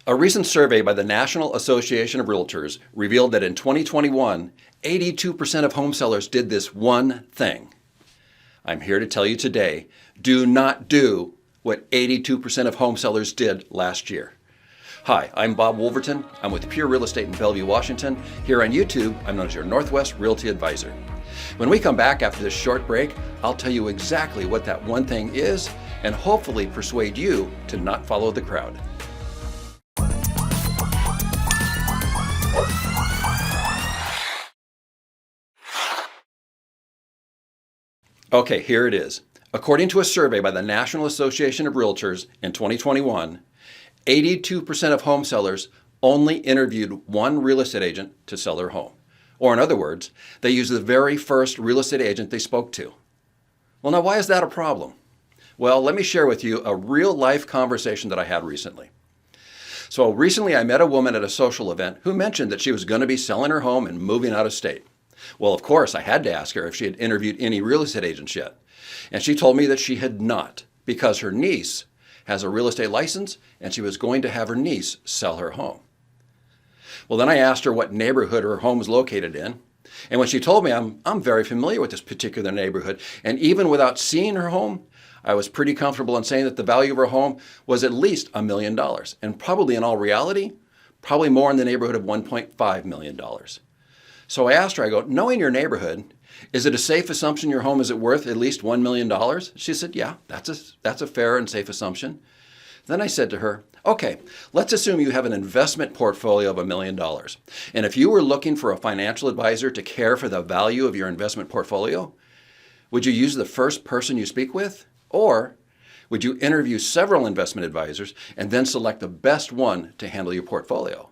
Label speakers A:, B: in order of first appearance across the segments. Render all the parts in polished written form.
A: A recent survey by the National Association of Realtors revealed that in 2021, 82% of home sellers did this one thing. I'm here to tell you today, do not do what 82% of home sellers did last year. Hi, I'm Bob Woolverton. I'm with Pure Real Estate in Bellevue, Washington. Here on YouTube, I'm known as your Northwest Realty Advisor. When we come back after this short break, I'll tell you exactly what that one thing is and hopefully persuade you to not follow the crowd. Okay, here it is. According to a survey by the National Association of Realtors in 2021, 82% of home sellers only interviewed one real estate agent to sell their home. Or in other words, they used the very first real estate agent they spoke to. Well, now why is that a problem? Well, let me share with you a real-life conversation that I had recently. So recently I met a woman at a social event who mentioned that she was going to be selling her home and moving out of state. Well, of course, I had to ask her if she had interviewed any real estate agents yet. And she told me that she had not, because her niece has a real estate license and she was going to have her niece sell her home. Well, then I asked her what neighborhood her home was located in. And when she told me, I'm very familiar with this particular neighborhood. And even without seeing her home, I was pretty comfortable in saying that the value of her home was at least $1 million. And probably in all reality, probably more in the neighborhood of $1.5 million. So I asked her, I go, knowing your neighborhood, is it a safe assumption your home is worth at least $1 million? She said, yeah, that's a fair and safe assumption. Then I said to her, okay, let's assume you have an investment portfolio of $1 million. And if you were looking for a financial advisor to care for the value of your investment portfolio, would you use the first person you speak with? Or would you interview several investment advisors and then select the best one to handle your portfolio?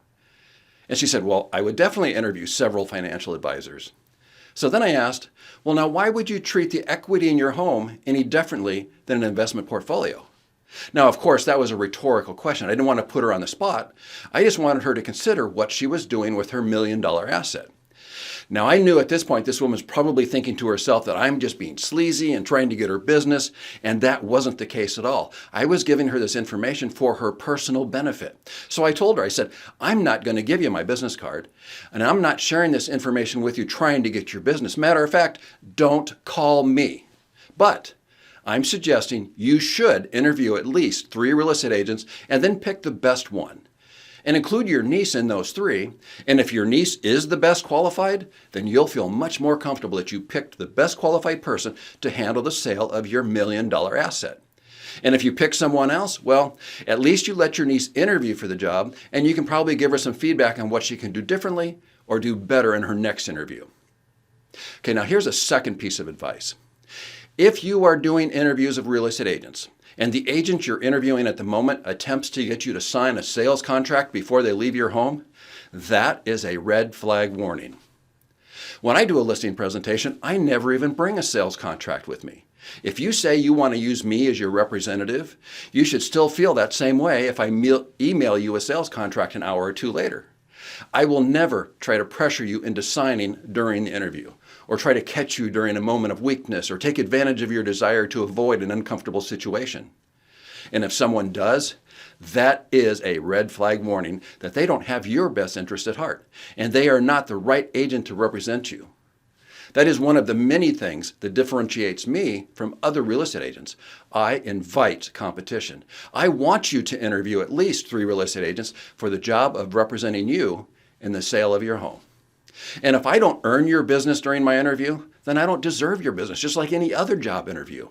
A: And she said, well, I would definitely interview several financial advisors. So then I asked, well, now why would you treat the equity in your home any differently than an investment portfolio? Now, of course, that was a rhetorical question. I didn't want to put her on the spot. I just wanted her to consider what she was doing with her $1 million asset. Now, I knew at this point this woman was probably thinking to herself that I'm just being sleazy and trying to get her business, and that wasn't the case at all. I was giving her this information for her personal benefit. So I told her, I said, I'm not going to give you my business card, and I'm not sharing this information with you trying to get your business. Matter of fact, don't call me. But I'm suggesting you should interview at least 3 real estate agents and then pick the best one. And include your niece in those 3. And if your niece is the best qualified, then you'll feel much more comfortable that you picked the best qualified person to handle the sale of your $1 million asset. And if you pick someone else, well, at least you let your niece interview for the job, and you can probably give her some feedback on what she can do differently or do better in her next interview. Okay, now here's a second piece of advice. If you are doing interviews of real estate agents, and the agent you're interviewing at the moment attempts to get you to sign a sales contract before they leave your home, that is a red flag warning. When I do a listing presentation, I never even bring a sales contract with me. If you say you want to use me as your representative, you should still feel that same way if I email you a sales contract an hour or 2 later. I will never try to pressure you into signing during the interview, or try to catch you during a moment of weakness, or take advantage of your desire to avoid an uncomfortable situation. And if someone does, that is a red flag warning that they don't have your best interest at heart, and they are not the right agent to represent you. That is one of the many things that differentiates me from other real estate agents. I invite competition. I want you to interview at least 3 real estate agents for the job of representing you in the sale of your home. And if I don't earn your business during my interview, then I don't deserve your business, just like any other job interview.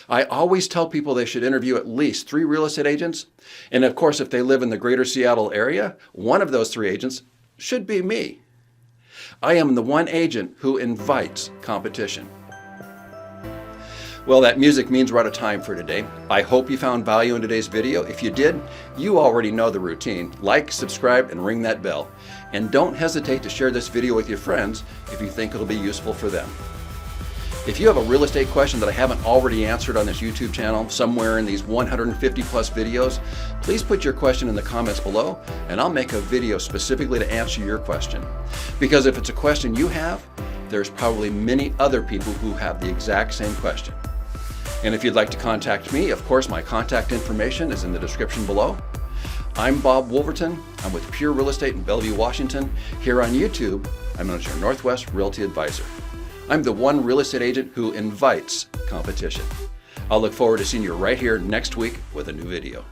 A: I always tell people they should interview at least 3 real estate agents. And of course, if they live in the greater Seattle area, one of those 3 agents should be me. I am the one agent who invites competition. Well, that music means we're out of time for today. I hope you found value in today's video. If you did, you already know the routine. Like, subscribe, and ring that bell. And don't hesitate to share this video with your friends if you think it'll be useful for them. If you have a real estate question that I haven't already answered on this YouTube channel, somewhere in these 150 plus videos, please put your question in the comments below, and I'll make a video specifically to answer your question. Because if it's a question you have, there's probably many other people who have the exact same question. And if you'd like to contact me, of course, my contact information is in the description below. I'm Bob Woolverton. I'm with Pure Real Estate in Bellevue, Washington. Here on YouTube, I'm known as your Northwest Realty Advisor. I'm the one real estate agent who invites competition. I'll look forward to seeing you right here next week with a new video.